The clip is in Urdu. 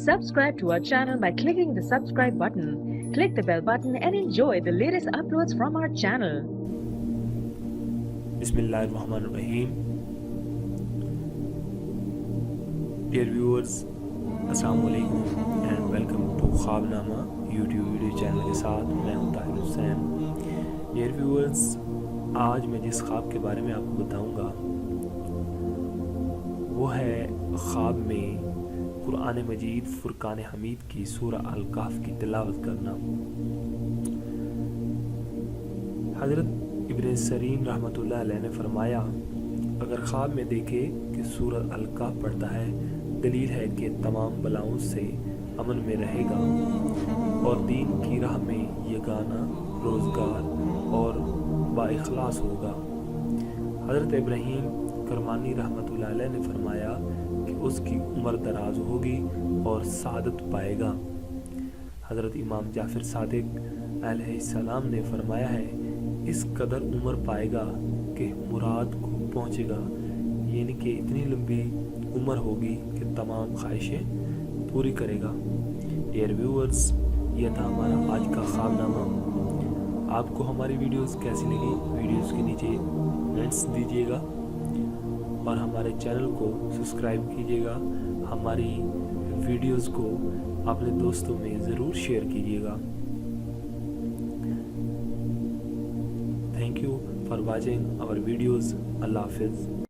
Subscribe to our channel by clicking the subscribe button. Click the bell button and enjoy the latest uploads from our channel. Bismillahirrahmanirrahim. Dear viewers, Assalamu alaikum and welcome to Khwabnama YouTube video channel کے ساتھ میں ہوں طاہر حسین. Dear viewers, آج میں جس خواب کے بارے میں آپ کو بتاؤں گا وہ ہے خواب میں قرآن مجید فرقان حمید کی سورہ الکہف کی تلاوت کرنا. حضرت ابن سیرین رحمۃ اللہ علیہ نے فرمایا اگر خواب میں دیکھے کہ سورہ الکہف پڑھتا ہے دلیل ہے کہ تمام بلاؤں سے امن میں رہے گا اور دین کی راہ میں یگانہ روزگار اور با اخلاص ہوگا. حضرت ابراہیم کرمانی رحمۃ اللہ علیہ نے فرمایا کہ اس کی عمر دراز ہوگی اور سعادت پائے گا. حضرت امام جعفر صادق علیہ السلام نے فرمایا ہے اس قدر عمر پائے گا کہ مراد کو پہنچے گا، یعنی کہ اتنی لمبی عمر ہوگی کہ تمام خواہشیں پوری کرے گا. ڈیئر ویورز، یہ تھا ہمارا آج کا خواب نامہ. آپ کو ہماری ویڈیوز کیسی لگی ویڈیوز کے نیچے کمنٹس دیجیے گا اور ہمارے چینل کو سبسکرائب کیجیے گا. ہماری ویڈیوز کو اپنے دوستوں میں ضرور شیئر کیجیے گا. Thank you for watching our videos. Allah حافظ.